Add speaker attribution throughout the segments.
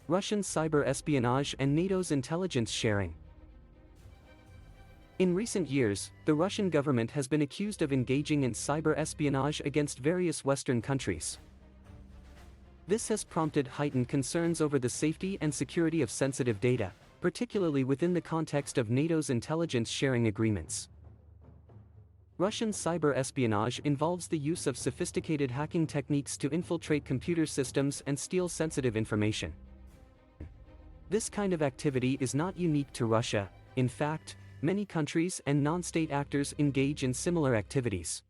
Speaker 1: Russian cyber espionage and NATO's intelligence sharing. In recent years, the Russian government has been accused of engaging in cyber espionage against various Western countries. This has prompted heightened concerns over the safety and security of sensitive data, particularly within the context of NATO's intelligence sharing agreements. Russian cyber espionage involves the use of sophisticated hacking techniques to infiltrate computer systems and steal sensitive information. This kind of activity is not unique to Russia. In fact, many countries and non-state actors engage in similar activities.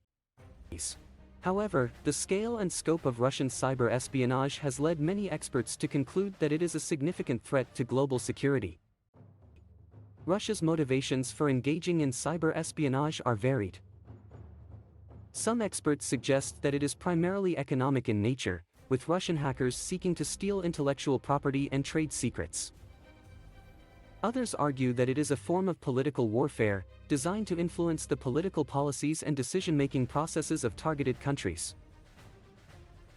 Speaker 1: However, the scale and scope of Russian cyber espionage has led many experts to conclude that it is a significant threat to global security. Russia's motivations for engaging in cyber espionage are varied. Some experts suggest that it is primarily economic in nature, with Russian hackers seeking to steal intellectual property and trade secrets. Others argue that it is a form of political warfare, designed to influence the political policies and decision-making processes of targeted countries.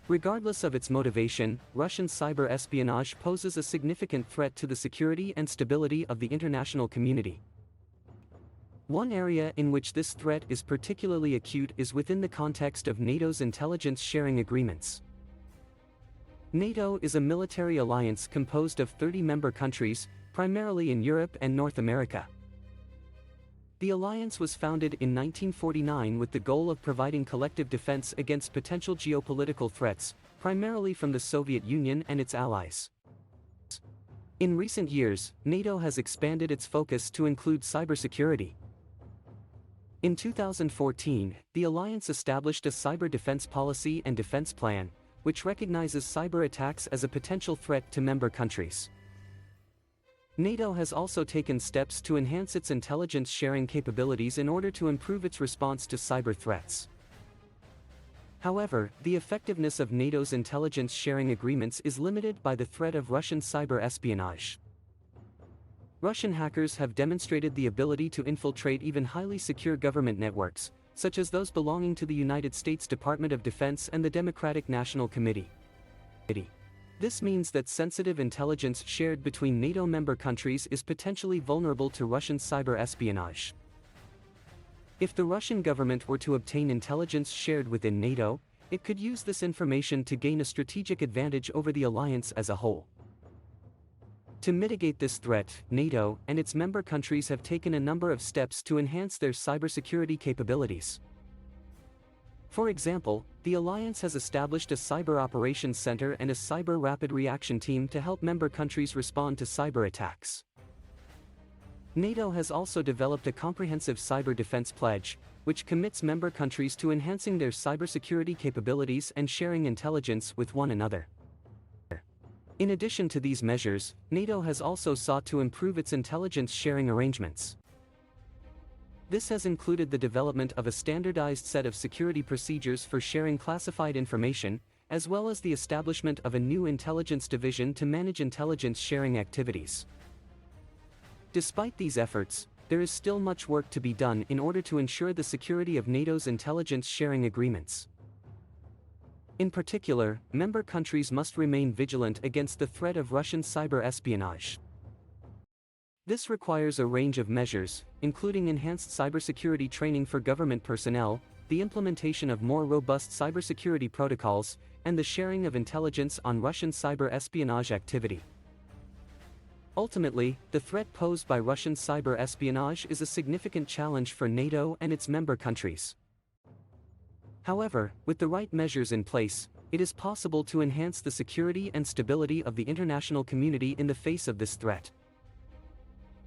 Speaker 1: Regardless of its motivation, Russian cyber espionage poses a significant threat to the security and stability of the international community. One area in which this threat is particularly acute is within the context of NATO's intelligence sharing agreements. NATO is a military alliance composed of 30 member countries, primarily in Europe and North America. The alliance was founded in 1949 with the goal of providing collective defense against potential geopolitical threats, primarily from the Soviet Union and its allies. In recent years, NATO has expanded its focus to include cybersecurity. In 2014, the alliance established a cyber defense policy and defense plan, which recognizes cyber attacks as a potential threat to member countries. NATO has also taken steps to enhance its intelligence sharing capabilities in order to improve its response to cyber threats. However, the effectiveness of NATO's intelligence sharing agreements is limited by the threat of Russian cyber espionage. Russian hackers have demonstrated the ability to infiltrate even highly secure government networks, such as those belonging to the United States Department of Defense and the Democratic National Committee. This means that sensitive intelligence shared between NATO member countries is potentially vulnerable to Russian cyber espionage. If the Russian government were to obtain intelligence shared within NATO, it could use this information to gain a strategic advantage over the alliance as a whole. To mitigate this threat, NATO and its member countries have taken a number of steps to enhance their cybersecurity capabilities. For example, the alliance has established a Cyber Operations Center and a Cyber Rapid Reaction Team to help member countries respond to cyber attacks. NATO has also developed a comprehensive cyber defense pledge, which commits member countries to enhancing their cybersecurity capabilities and sharing intelligence with one another. In addition to these measures, NATO has also sought to improve its intelligence sharing arrangements. This has included the development of a standardized set of security procedures for sharing classified information, as well as the establishment of a new intelligence division to manage intelligence sharing activities. Despite these efforts, there is still much work to be done in order to ensure the security of NATO's intelligence sharing agreements. In particular, member countries must remain vigilant against the threat of Russian cyber espionage. This requires a range of measures, including enhanced cybersecurity training for government personnel, the implementation of more robust cybersecurity protocols, and the sharing of intelligence on Russian cyber espionage activity. Ultimately, the threat posed by Russian cyber espionage is a significant challenge for NATO and its member countries. However, with the right measures in place, it is possible to enhance the security and stability of the international community in the face of this threat.